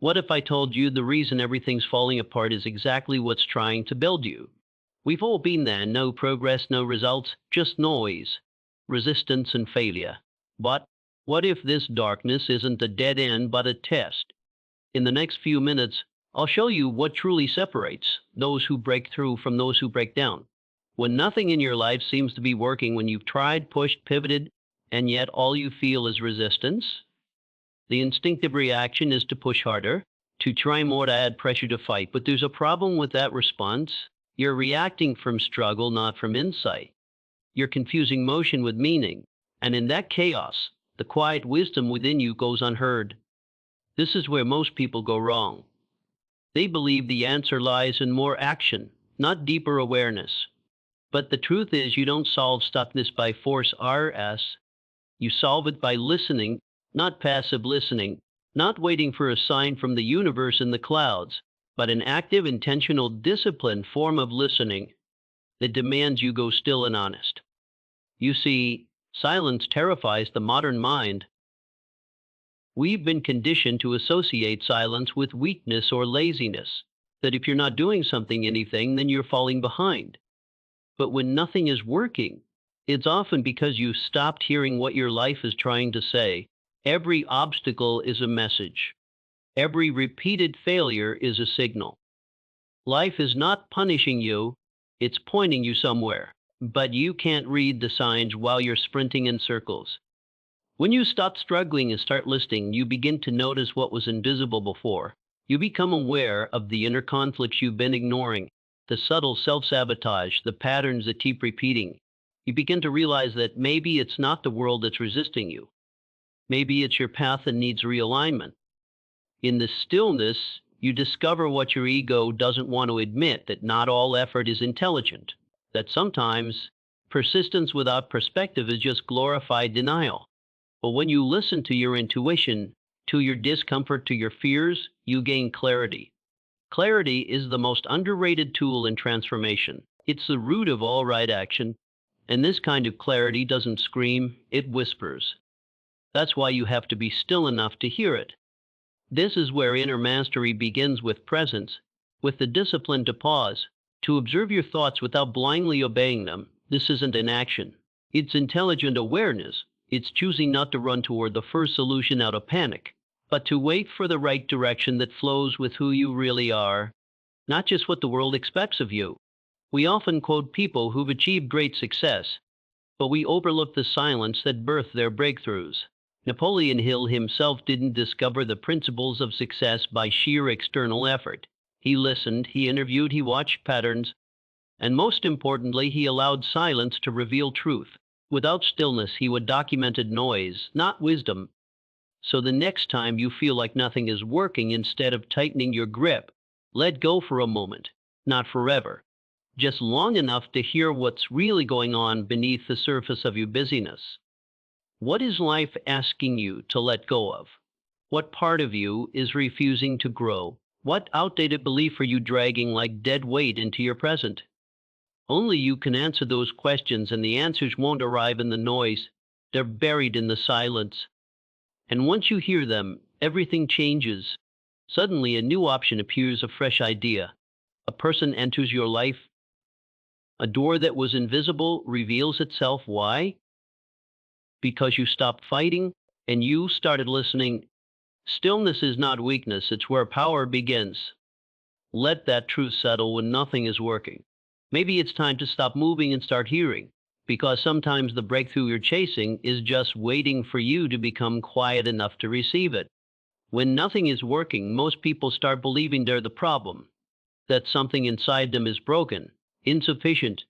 What if I told you the reason everything's falling apart is exactly what's trying to build you? We've all been there. No progress, no results, just noise, resistance, and failure. But what if this darkness isn't a dead end but a test? In the next few minutes, I'll show you what truly separates those who break through from those who break down. When nothing in your life seems to be working, when you've tried, pushed, pivoted, and yet all you feel is resistance, the instinctive reaction is to push harder, to try more, to add pressure, to fight. But there's a problem with that response. You're reacting from struggle, not from insight. You're confusing motion with meaning. And in that chaos, the quiet wisdom within you goes unheard. This is where most people go wrong. They believe the answer lies in more action, not deeper awareness. But the truth is, you don't solve stuckness by force RS. You solve it by listening, not passive listening, not waiting for a sign from the universe in the clouds, but an active, intentional, disciplined form of listening that demands you go still and honest. You see, silence terrifies the modern mind. We've been conditioned to associate silence with weakness or laziness, that if you're not doing anything, then you're falling behind. But when nothing is working, it's often because you stopped hearing what your life is trying to say. Every obstacle is a message. Every repeated failure is a signal. Life is not punishing you, it's pointing you somewhere. But you can't read the signs while you're sprinting in circles. When you stop struggling and start listening, you begin to notice what was invisible before. You become aware of the inner conflicts you've been ignoring, the subtle self-sabotage, the patterns that keep repeating. You begin to realize that maybe it's not the world that's resisting you. Maybe it's your path that needs realignment. In the stillness, you discover what your ego doesn't want to admit, that not all effort is intelligent, that sometimes persistence without perspective is just glorified denial. But when you listen to your intuition, to your discomfort, to your fears, you gain clarity. Clarity is the most underrated tool in transformation. It's the root of all right action, and this kind of clarity doesn't scream, it whispers. That's why you have to be still enough to hear it. This is where inner mastery begins, with presence, with the discipline to pause, to observe your thoughts without blindly obeying them. This isn't inaction. It's intelligent awareness. It's choosing not to run toward the first solution out of panic, but to wait for the right direction that flows with who you really are, not just what the world expects of you. We often quote people who've achieved great success, but we overlook the silence that birthed their breakthroughs. Napoleon Hill himself didn't discover the principles of success by sheer external effort. He listened, he interviewed, he watched patterns, and most importantly, he allowed silence to reveal truth. Without stillness, he would documented noise, not wisdom. So the next time you feel like nothing is working, instead of tightening your grip, let go for a moment, not forever, just long enough to hear what's really going on beneath the surface of your busyness. What is life asking you to let go of? What part of you is refusing to grow? What outdated belief are you dragging like dead weight into your present? Only you can answer those questions, and the answers won't arrive in the noise. They're buried in the silence. And once you hear them, everything changes. Suddenly, a new option appears, a fresh idea. A person enters your life. A door that was invisible reveals itself. Why? Because you stopped fighting and you started listening. Stillness is not weakness, it's where power begins. Let that truth settle when nothing is working. Maybe it's time to stop moving and start hearing, because sometimes the breakthrough you're chasing is just waiting for you to become quiet enough to receive it. When nothing is working, most people start believing they're the problem, that something inside them is broken, insufficient,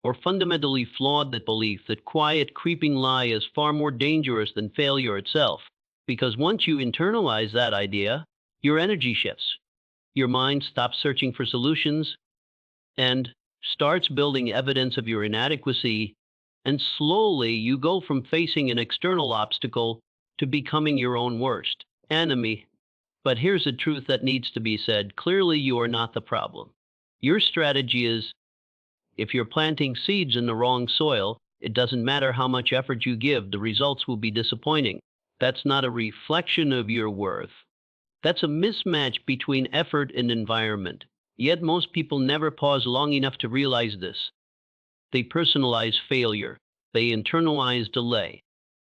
or fundamentally flawed. That belief, that quiet, creeping lie, is far more dangerous than failure itself. Because once you internalize that idea, your energy shifts. Your mind stops searching for solutions and starts building evidence of your inadequacy. And slowly you go from facing an external obstacle to becoming your own worst enemy. But here's a truth that needs to be said clearly: you are not the problem. Your strategy is, if you're planting seeds in the wrong soil, it doesn't matter how much effort you give, the results will be disappointing. That's not a reflection of your worth. That's a mismatch between effort and environment. Yet most people never pause long enough to realize this. They personalize failure. They internalize delay.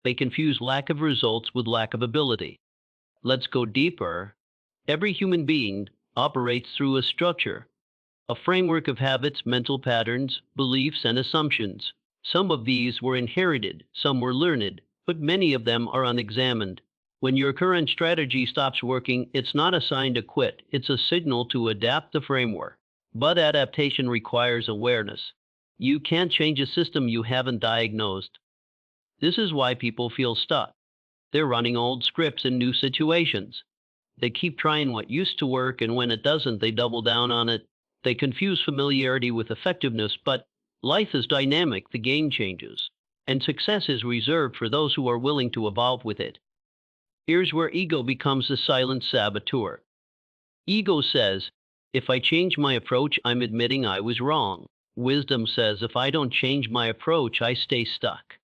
They confuse lack of results with lack of ability. Let's go deeper. Every human being operates through a structure, a framework of habits, mental patterns, beliefs, and assumptions. Some of these were inherited, some were learned, but many of them are unexamined. When your current strategy stops working, it's not a sign to quit, it's a signal to adapt the framework. But adaptation requires awareness. You can't change a system you haven't diagnosed. This is why people feel stuck. They're running old scripts in new situations. They keep trying what used to work, and when it doesn't, they double down on it. They confuse familiarity with effectiveness, but life is dynamic, the game changes, and success is reserved for those who are willing to evolve with it. Here's where ego becomes the silent saboteur. Ego says, if I change my approach, I'm admitting I was wrong. Wisdom says, if I don't change my approach, I stay stuck.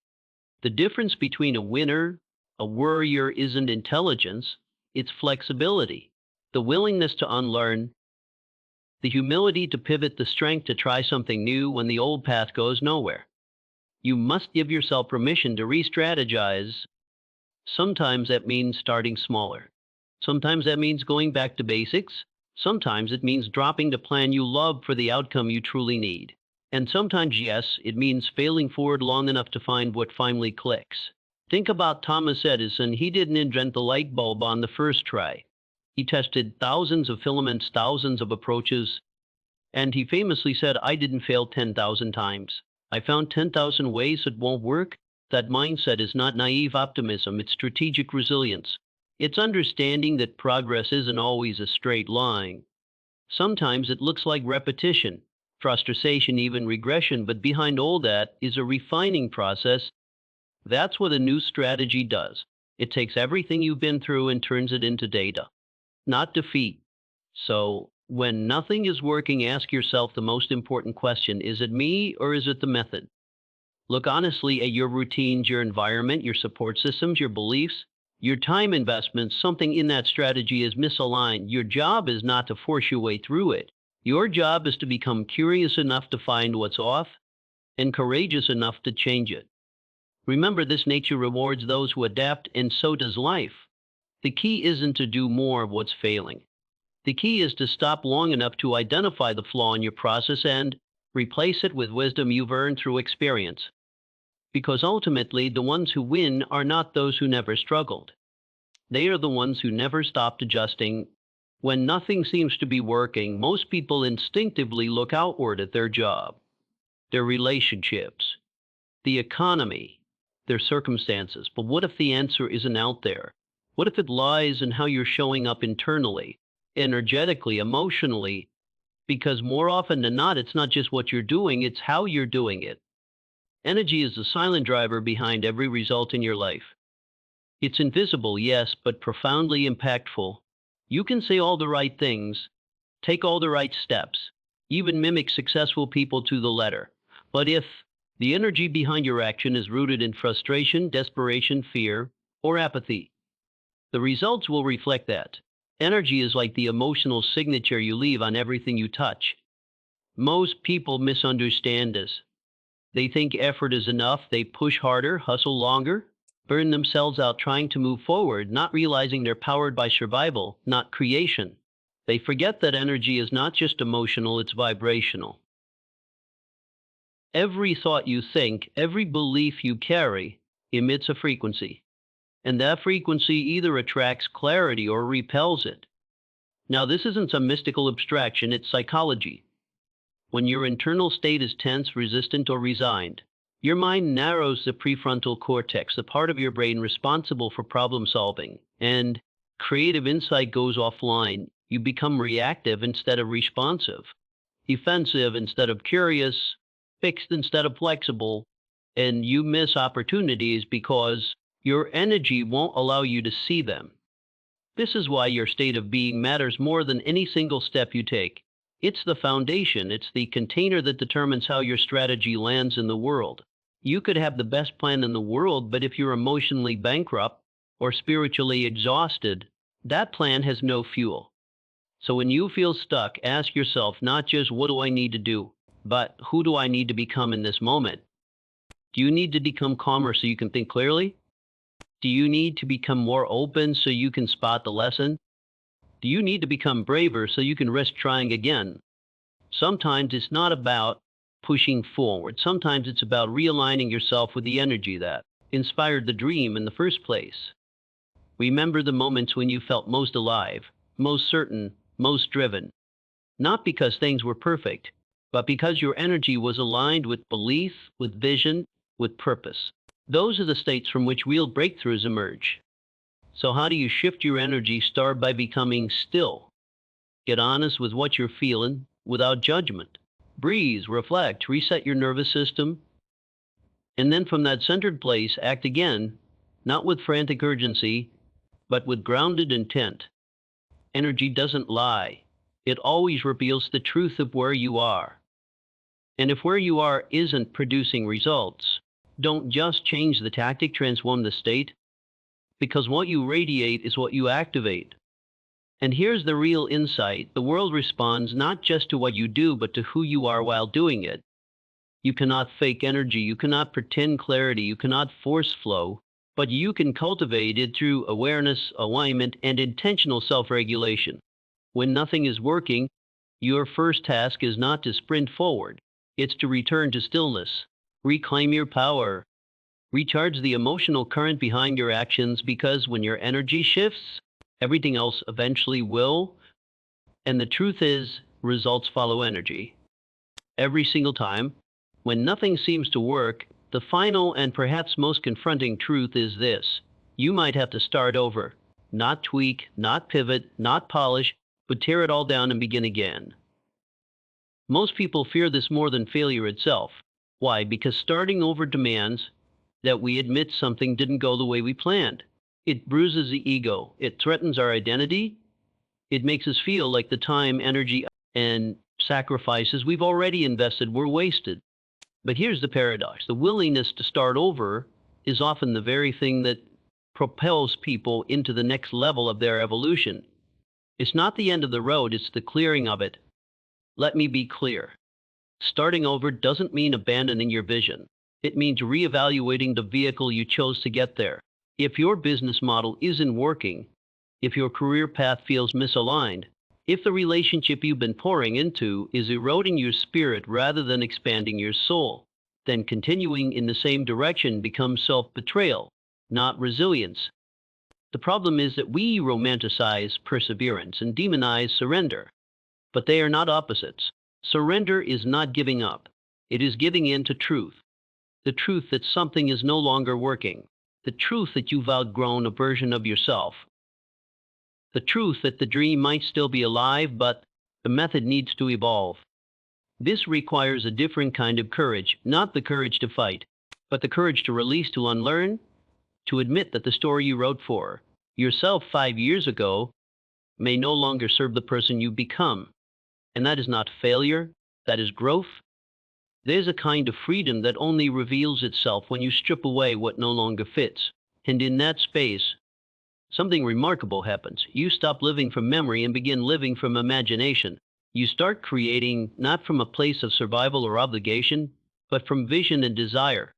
The difference between a winner, a warrior isn't intelligence, it's flexibility, the willingness to unlearn, the humility to pivot, the strength to try something new when the old path goes nowhere. You must give yourself permission to re-strategize. Sometimes that means starting smaller. Sometimes that means going back to basics. Sometimes it means dropping the plan you love for the outcome you truly need. And sometimes, yes, it means failing forward long enough to find what finally clicks. Think about Thomas Edison. He didn't invent the light bulb on the first try. He tested thousands of filaments, thousands of approaches, and he famously said, I didn't fail 10,000 times. I found 10,000 ways it won't work. That mindset is not naive optimism, it's strategic resilience. It's understanding that progress isn't always a straight line. Sometimes it looks like repetition, frustration, even regression, but behind all that is a refining process. That's what a new strategy does. It takes everything you've been through and turns it into data, not defeat. So, when nothing is working, ask yourself the most important question: is it me or is it the method? Look honestly at your routines, your environment, your support systems, your beliefs, your time investments. Something in that strategy is misaligned. Your job is not to force your way through it. Your job is to become curious enough to find what's off and courageous enough to change it. Remember this: nature rewards those who adapt, and so does life. The key isn't to do more of what's failing. The key is to stop long enough to identify the flaw in your process and replace it with wisdom you've earned through experience. Because ultimately, the ones who win are not those who never struggled. They are the ones who never stopped adjusting. When nothing seems to be working, most people instinctively look outward at their job, their relationships, the economy, their circumstances. But what if the answer isn't out there? What if it lies in how you're showing up internally, energetically, emotionally? Because more often than not, it's not just what you're doing, it's how you're doing it. Energy is the silent driver behind every result in your life. It's invisible, yes, but profoundly impactful. You can say all the right things, take all the right steps, even mimic successful people to the letter. But if the energy behind your action is rooted in frustration, desperation, fear, or apathy, the results will reflect that. Energy is like the emotional signature you leave on everything you touch. Most people misunderstand this. They think effort is enough. They push harder, hustle longer, burn themselves out trying to move forward, not realizing they're powered by survival, not creation. They forget that energy is not just emotional, it's vibrational. Every thought you think, every belief you carry, emits a frequency. And that frequency either attracts clarity or repels it. Now, this isn't some mystical abstraction, it's psychology. When your internal state is tense, resistant, or resigned, your mind narrows the prefrontal cortex, the part of your brain responsible for problem solving, and creative insight goes offline. You become reactive instead of responsive, defensive instead of curious, fixed instead of flexible, and you miss opportunities because your energy won't allow you to see them. This is why your state of being matters more than any single step you take. It's the foundation, it's the container that determines how your strategy lands in the world. You could have the best plan in the world, but if you're emotionally bankrupt or spiritually exhausted, That plan has no fuel. So when you feel stuck, ask yourself not just what do I need to do, but who do I need to become in this moment? Do you need to become calmer so you can think clearly? Do you need to become more open so you can spot the lesson? Do you need to become braver so you can risk trying again? Sometimes it's not about pushing forward. Sometimes it's about realigning yourself with the energy that inspired the dream in the first place. Remember the moments when you felt most alive, most certain, most driven. Not because things were perfect, but because your energy was aligned with belief, with vision, with purpose. Those are the states from which real breakthroughs emerge. So, how do you shift your energy? Start by becoming still. Get honest with what you're feeling without judgment. Breathe, reflect, reset your nervous system, and then from that centered place, act again, not with frantic urgency, but with grounded intent. Energy doesn't lie, it always reveals the truth of where you are. And if where you are isn't producing results, don't just change the tactic, transform the state, because what you radiate is what you activate. And here's the real insight: the world responds not just to what you do, but to who you are while doing it. You cannot fake energy, you cannot pretend clarity, you cannot force flow, but you can cultivate it through awareness, alignment, and intentional self regulation. When nothing is working, your first task is not to sprint forward, it's to return to stillness, reclaim your power, recharge the emotional current behind your actions, because when your energy shifts, everything else eventually will. And the truth is, results follow energy. Every single time, when nothing seems to work, the final and perhaps most confronting truth is this: you might have to start over. Not tweak, not pivot, not polish, but tear it all down and begin again. Most people fear this more than failure itself. Why? Because starting over demands that we admit something didn't go the way we planned. It bruises the ego, it threatens our identity, it makes us feel like the time, energy, and sacrifices we've already invested were wasted. But here's the paradox: the willingness to start over is often the very thing that propels people into the next level of their evolution. It's not the end of the road, it's the clearing of it. Let me be clear: starting over doesn't mean abandoning your vision, it means reevaluating the vehicle you chose to get there. If your business model isn't working, if your career path feels misaligned, if the relationship you've been pouring into is eroding your spirit rather than expanding your soul, then continuing in the same direction becomes self-betrayal, not resilience. The problem is that we romanticize perseverance and demonize surrender, but they are not opposites. Surrender is not giving up, it is giving in to truth. The truth that something is no longer working, the truth that you've outgrown a version of yourself, the truth that the dream might still be alive, but the method needs to evolve. This requires a different kind of courage, not the courage to fight, but the courage to release, to unlearn, to admit that the story you wrote for yourself 5 years ago may no longer serve the person you become. And that is not failure, that is growth. There's a kind of freedom that only reveals itself when you strip away what no longer fits. And in that space, something remarkable happens. You stop living from memory and begin living from imagination. You start creating not from a place of survival or obligation, but from vision and desire.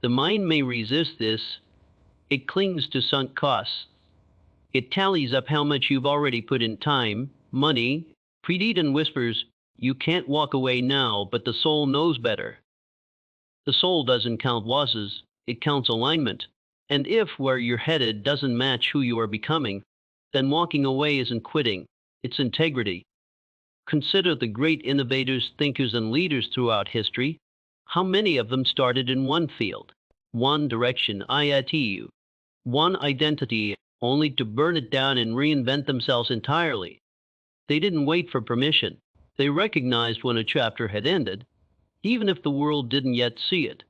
The mind may resist this. It clings to sunk costs. It tallies up how much you've already put in time, money, predate, and whispers, you can't walk away now, but the soul knows better. The soul doesn't count losses, it counts alignment. And if where you're headed doesn't match who you are becoming, then walking away isn't quitting, it's integrity. Consider the great innovators, thinkers, and leaders throughout history. How many of them started in one field, one direction, IATU, one identity, only to burn it down and reinvent themselves entirely? They didn't wait for permission. They recognized when a chapter had ended, even if the world didn't yet see it.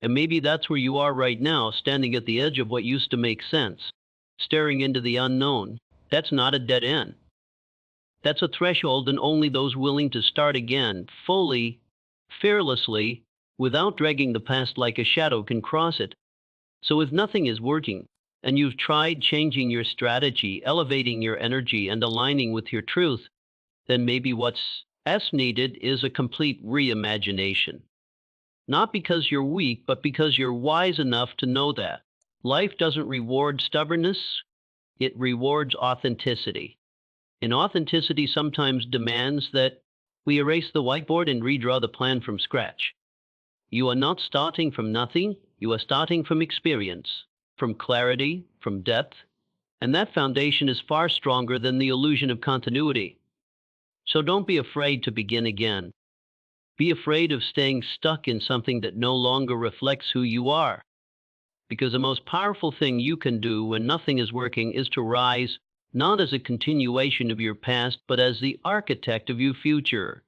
And maybe that's where you are right now, standing at the edge of what used to make sense, staring into the unknown. That's not a dead end. That's a threshold, and only those willing to start again, fully, fearlessly, without dragging the past like a shadow, can cross it. So if nothing is working, and you've tried changing your strategy, elevating your energy, and aligning with your truth, then maybe what's needed is a complete reimagination. Not because you're weak, but because you're wise enough to know that life doesn't reward stubbornness, it rewards authenticity. And authenticity sometimes demands that we erase the whiteboard and redraw the plan from scratch. You are not starting from nothing, you are starting from experience, from clarity, from depth, and that foundation is far stronger than the illusion of continuity. So don't be afraid to begin again. Be afraid of staying stuck in something that no longer reflects who you are. Because the most powerful thing you can do when nothing is working is to rise, not as a continuation of your past, but as the architect of your future.